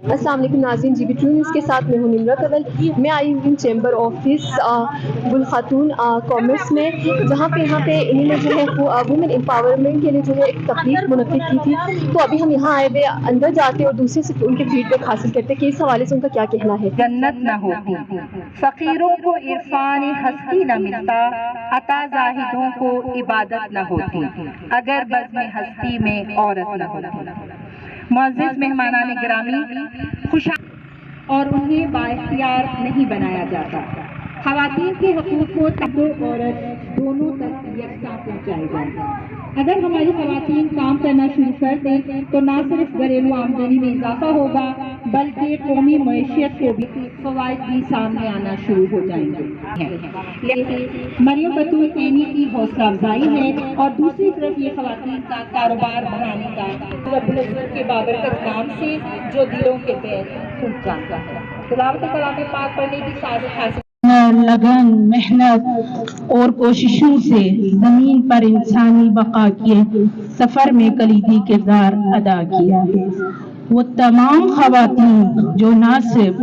السلام علیکم ناظرین، جی بی ٹرو نیوز کے ساتھ میں ہوں نمرت اول۔ میں آئی ہوئی ہوں چیمبر آفس گل خاتون کامرس میں، جہاں پہ انہوں نے جو ہے وومن امپاورمنٹ کے لیے جو ہے ایک تقریب منعقد کی تھی۔ تو ابھی ہم یہاں آئے ہوئے اندر جاتے اور دوسرے سے ان کے فیڈ بیک حاصل کرتے کہ اس حوالے سے ان کا کیا کہنا ہے۔ جنت نہ ہوتی، فقیروں کو عرفان ہستی نہ ملتا، عطا زاہدوں کو عبادت نہ ہوتی، اگر بزم ہستی میں عورت نہ ہوتی۔ معزز مہمانان گرامی، خوش اور انہیں بااختیار نہیں بنایا جاتا۔ خواتین کے حقوق کو تک عورت دونوں تک یکساں پہنچائے جائیں۔ اگر ہماری خواتین کام کرنا شروع کر دیں تو نہ صرف گھریلو آمدنی میں اضافہ ہوگا بلکہ قومی معیشت کو بھی فوائد بھی سامنے آنا شروع ہو جائیں گے۔ مریم بطول عینی کی حوصلہ افزائی ہے اور دوسری طرف یہ خواتین کا کاروبار بڑھانے کا رب العزت کے بابرکت نام سے جو دلوں کے پیر چھوٹ جاتا ہے۔ تلاوت کلام پاک پڑھنے کی سعادت حاصل لگن، محنت اور کوششوں سے زمین پر انسانی بقا کے سفر میں کلیدی کردار ادا کیا ہے۔ وہ تمام خواتین جو نہ صرف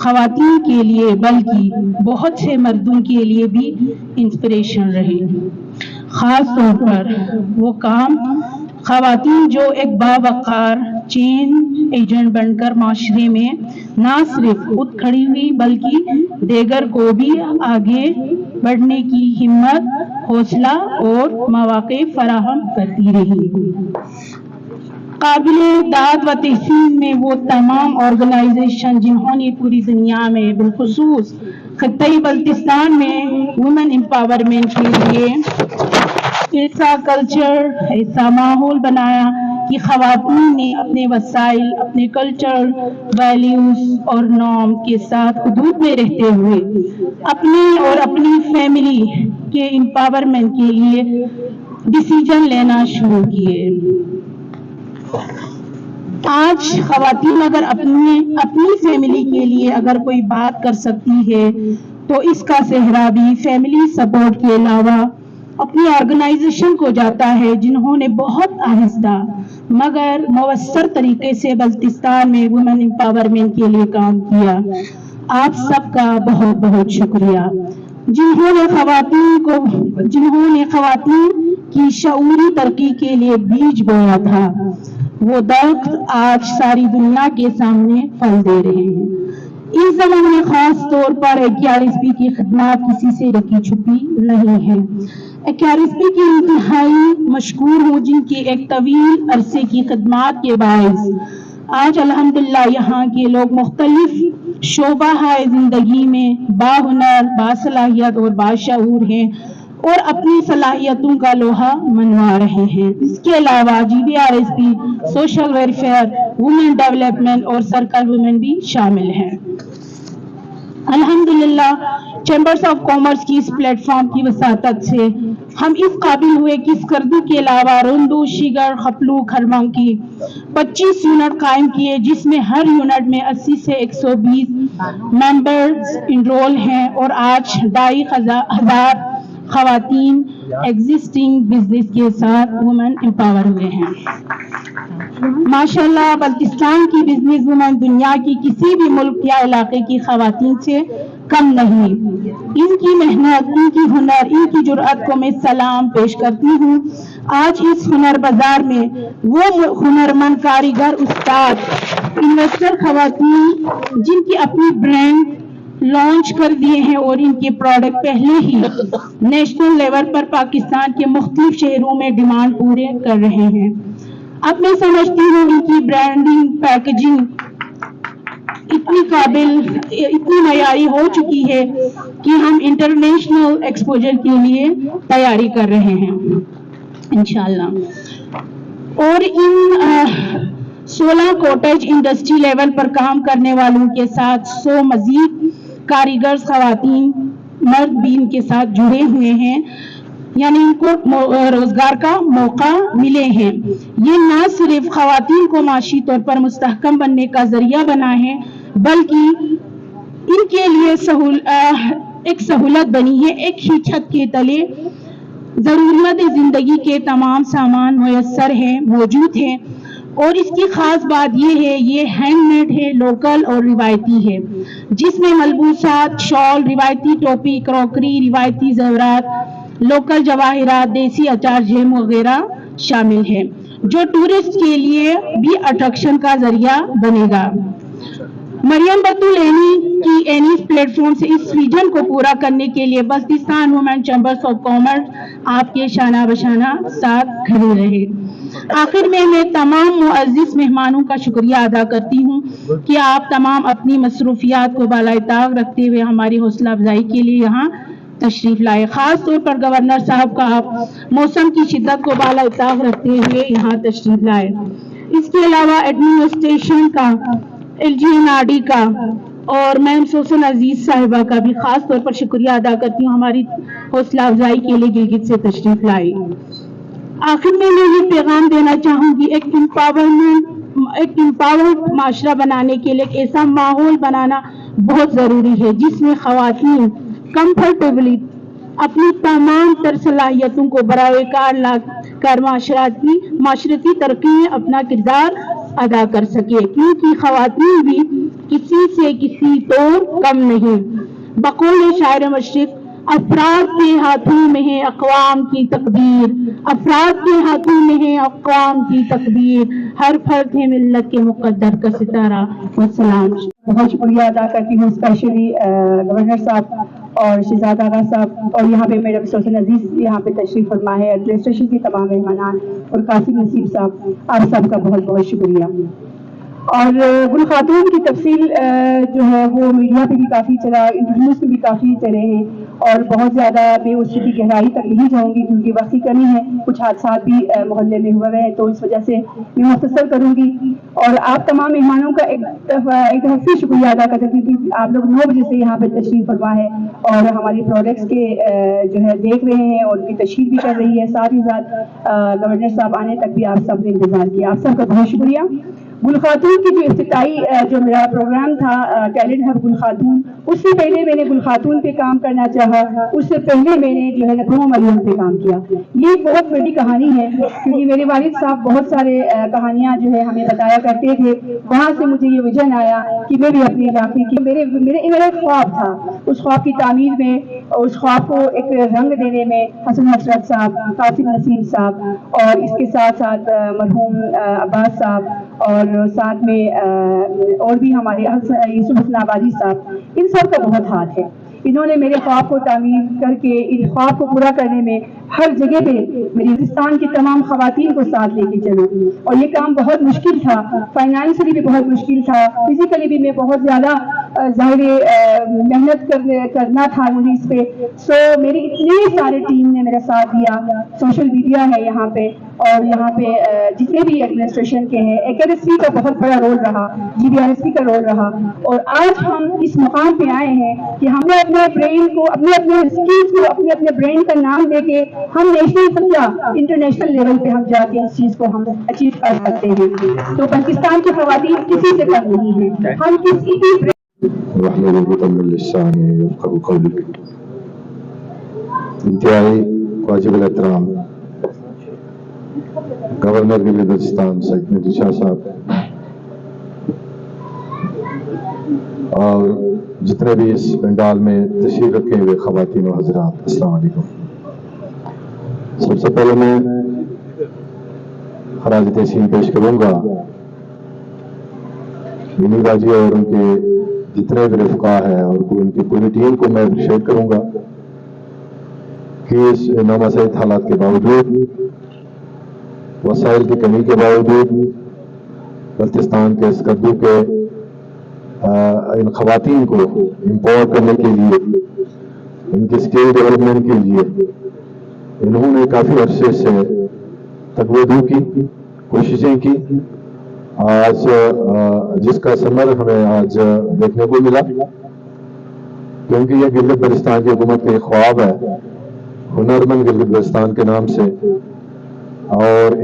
خواتین کے لیے بلکہ بہت سے مردوں کے لیے بھی انسپریشن رہے، خاص طور پر وہ خواتین جو ایک باوقار چینج ایجنٹ بن کر معاشرے میں نہ صرف خود کھڑی ہوئی بلکہ دیگر کو بھی آگے بڑھنے کی ہمت، حوصلہ اور مواقع فراہم کرتی رہی۔ قابل داد و تحسین میں وہ تمام آرگنائزیشن جنہوں نے پوری دنیا میں بالخصوص خطۂ بلتستان میں وومن امپاورمنٹ کے لیے ایسا کلچر، ایسا ماحول بنایا کہ خواتین نے اپنے وسائل، اپنے کلچر، ویلیوز اور نارم کے ساتھ حدود میں رہتے ہوئے اپنے اور اپنی فیملی کے امپاورمنٹ کے لیے ڈیسیجن لینا شروع کیے۔ آج خواتین اگر اپنی فیملی کے لیے اگر کوئی بات کر سکتی ہے تو اس کا سہرا بھی فیملی سپورٹ کے علاوہ اپنی آرگنائزیشن کو جاتا ہے، جنہوں نے بہت آہستہ مگر مؤثر طریقے سے بلتستان میں وومن امپاورمنٹ کے لیے کام کیا۔ آپ سب کا بہت بہت شکریہ، جنہوں نے خواتین کی شعوری ترقی کے لیے بیج بویا تھا۔ وہ درخت آج ساری دنیا کے سامنے پھل دے رہے ہیں۔ اس زمانے میں خاص طور پر AKRSP کی خدمات کسی سے رکی چھپی نہیں ہے۔ AKRSP کی انتہائی مشکور ہوں، جن کی ایک طویل عرصے کی خدمات کے باعث آج الحمدللہ یہاں کے لوگ مختلف شعبہ زندگی میں باہنر، باصلاحیت اور باشعور ہیں اور اپنی صلاحیتوں کا لوہا منوا رہے ہیں۔ اس کے علاوہ GBRSP، social welfare, women development اور سرکل وومن بھی شامل ہیں۔ الحمدللہ چیمبرز آف کامرس کی اس پلیٹ فارم کی وساطت سے ہم اس قابل ہوئے کہ اسکردو کے علاوہ روندو، شیگر، خپلو، کھرمنگ کی 25 یونٹ قائم کیے، جس میں ہر یونٹ میں 80 سے 120 ممبرز انرول ہیں اور آج 2500 خواتین ایگزسٹنگ بزنس کے ساتھ وومن امپاور ہوئے ہیں۔ ماشاءاللہ بلتستان کی بزنس وومن دنیا کی کسی بھی ملک یا علاقے کی خواتین سے کم نہیں۔ ان کی محنت، ان کی ہنر، ان کی جرأت کو میں سلام پیش کرتی ہوں۔ آج اس ہنر بازار میں وہ ہنرمند، کاریگر، استاد، انویسٹر خواتین جن کی اپنی برانڈ لانچ کر دیے ہیں اور ان کے پروڈکٹ پہلے ہی نیشنل لیول پر پاکستان کے مختلف شہروں میں ڈیمانڈ پورے کر رہے ہیں۔ اب میں سمجھتی ہوں ان کی برانڈنگ، پیکیجنگ اتنی معیاری ہو چکی ہے کہ ہم انٹرنیشنل ایکسپوجر کے لیے تیاری کر رہے ہیں انشاءاللہ۔ اور ان 16 کوٹیج انڈسٹری لیول پر کام کرنے والوں کے ساتھ 100 مزید کاریگر خواتین، مرد بھی ان کے ساتھ جڑے ہوئے ہیں، یعنی ان کو روزگار کا موقع ملے ہیں۔ یہ نہ صرف خواتین کو معاشی طور پر مستحکم بننے کا ذریعہ بنا ہے بلکہ ان کے لیے ایک سہولت بنی ہے۔ ایک ہی چھت کے تلے ضروریات زندگی کے تمام سامان میسر ہیں، موجود ہیں اور اس کی خاص بات یہ ہے یہ ہینڈ میڈ ہے، لوکل اور روایتی ہے، جس میں ملبوسات، شال، روایتی ٹوپی، کراکری، روایتی زیورات، لوکل جواہرات، دیسی اچار، جیم وغیرہ شامل ہے، جو ٹورسٹ کے لیے بھی اٹریکشن کا ذریعہ بنے گا۔ مریم بطول کی اینیس پلیٹ فارم سے اس ویژن کو پورا کرنے کے لیے Baltistan women chambers of commerce آپ کے شانہ بشانہ ساتھ کھڑے رہے۔ آخر میں تمام معزز مہمانوں کا شکریہ ادا کرتی ہوں کہ آپ تمام اپنی مصروفیات کو بالائے طاق رکھتے ہوئے ہماری حوصلہ افزائی کے لیے یہاں تشریف لائے، خاص طور پر گورنر صاحب کا آپ موسم کی شدت کو بالائے طاق رکھتے ہوئے یہاں تشریف لائے۔ اس کے علاوہ ایڈمنسٹریشن کا، LGNRD کا اور میم سوسن عزیز صاحبہ کا بھی خاص طور پر شکریہ ادا کرتی ہوں، ہماری حوصلہ افزائی کے لیے گلگت سے تشریف لائی۔ آخر میں یہ پیغام دینا چاہوں گی، ایک امپاورڈ معاشرہ بنانے کے لیے ایک ایسا ماحول بنانا بہت ضروری ہے جس میں خواتین کمفرٹیبلی اپنی تمام تر صلاحیتوں کو برائے کار لا کر معاشرتی ترقی میں اپنا کردار ادا کر سکے، کیونکہ خواتین بھی کسی سے کسی طور کم نہیں۔ بقول شاعر مشرق، افراد کے ہاتھوں میں ہے اقوام کی تقدیر، افراد کے ہاتھوں میں ہے اقوام کی تقدیر، ہر فرد ہے ملت کے مقدر کا ستارہ۔ والسلام۔ بہت شکریہ ادا کرتی ہوں اسپیشلی گورنر صاحب اور شہزاد آغا صاحب، اور یہاں پہ میڈم سوسن عزیز یہاں پہ تشریف فرما ہے، ایڈمنسٹریشن کے تمام مہمانان اور قاسم نصیب صاحب، آپ سب کا بہت بہت شکریہ۔ اور گل خاتون کی تفصیل جو ہے وہ میڈیا پہ بھی کافی چلا، انٹرویوز میں بھی کافی چلے ہیں، اور بہت زیادہ میں اس کی گہرائی تک نہیں جاؤں گی کیونکہ وقت کی کمی ہے، کچھ حادثات بھی محلے میں ہوئے ہیں تو اس وجہ سے میں مختصر کروں گی۔ اور آپ تمام مہمانوں کا ایک دفعہ پھر شکریہ ادا کرتی ہوں کیونکہ آپ لوگ 9 بجے سے یہاں پہ تشریف فرما ہے اور ہماری پروڈکٹس کے جو ہے دیکھ رہے ہیں اور ان کی تشہیر بھی کر رہی ہے، ساتھ ہی ساتھ گورنر صاحب آنے تک بھی آپ سب نے انتظار کیا، آپ سب کا بہت شکریہ۔ گل خاتون کی جو افتتاحی جو میرا پروگرام تھا ٹیلنٹ ہب گل خاتون، اس سے پہلے میں نے گل خاتون پہ کام کرنا چاہا، اس سے پہلے میں نے جو ہے نخلو مریم پہ کام کیا۔ یہ بہت بڑی کہانی ہے کیونکہ میرے والد صاحب بہت سارے کہانیاں جو ہے ہمیں بتایا کرتے تھے، وہاں سے مجھے یہ ویژن آیا کہ میں بھی اپنے علاقے کی میرا خواب تھا، اس خواب کی تعمیر میں، اس خواب کو ایک رنگ دینے میں حسن حسرت صاحب، قاسم نصیب صاحب اور اس کے ساتھ ساتھ مرحوم عباس صاحب اور ساتھ میں اور بھی ہمارے یوسف حسن آبادی صاحب، ان سب کا بہت ہاتھ ہے۔ انہوں نے میرے خواب کو تعمیر کر کے ان خواب کو پورا کرنے میں ہر جگہ پہ میری ہندوستان کی تمام خواتین کو ساتھ لے کے چلو، اور یہ کام بہت مشکل تھا، فائنانشلی بھی بہت مشکل تھا، فزیکلی بھی میں بہت زیادہ ظاہر محنت کرنا تھا مجھے اس پہ، سو میری اتنے سارے ٹیم نے میرا ساتھ دیا، سوشل میڈیا ہے یہاں پہ، اور یہاں پہ جتنے بھی ایڈمنسٹریشن کے ہیں، ARSP کا بہت بڑا رول رہا، GBRSP کا رول رہا، اور آج ہم اس مقام پہ آئے ہیں کہ ہم نے اپنے برین کو، اپنے اسکلز کو، اپنے برین کا نام دے کے ہم نیشنل تک یا انٹرنیشنل لیول پہ ہم جا کے اس چیز کو ہم اچیو کر سکتے ہیں۔ تو پاکستان کی خواتین کسی سے کم نہیں ہیں، ہم کسی بھی انتہائی واجب الاحترام گورنر گلگت بلتستان سعید مہدی شاہ صاحب اور جتنے بھی اس پنڈال میں تشریف رکھے ہوئے خواتین و حضرات، السلام علیکم۔ سب سے پہلے میں خراج تحسین پیش کروں گا مینی باجی اور ان کے جتنے بھی رفقا ہیں اور ان کی پوری ٹیم کو میں اپریشیٹ کروں گا کہ اس نامساعد حالات کے باوجود، وسائل کی کمی کے باوجود، بلتستان کے اسکردو کے ان خواتین کو امپاور کرنے کے لیے، ان کی اسکل ڈیولپمنٹ کے لیے انہوں نے کافی عرصے سے تقویدوں کی کوششیں کی، آج جس کا ثمر ہمیں آج دیکھنے کو ملا، کیونکہ یہ گلگت بلتستان کی حکومت کا ایک خواب ہے ہنرمند گلگت بلتستان کے نام سے، اور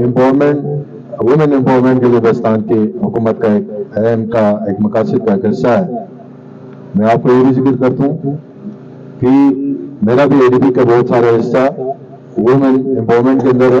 وومن امپاورمنٹ گلگت بلتستان کی حکومت کا ایک اہم کا ایک مقاصد کا ایک حصہ ہے۔ میں آپ کو یہ بھی ذکر کرتا ہوں کہ میرا بھی ADB کا بہت سارا حصہ وومن امپاورمنٹ کے اندر ہے،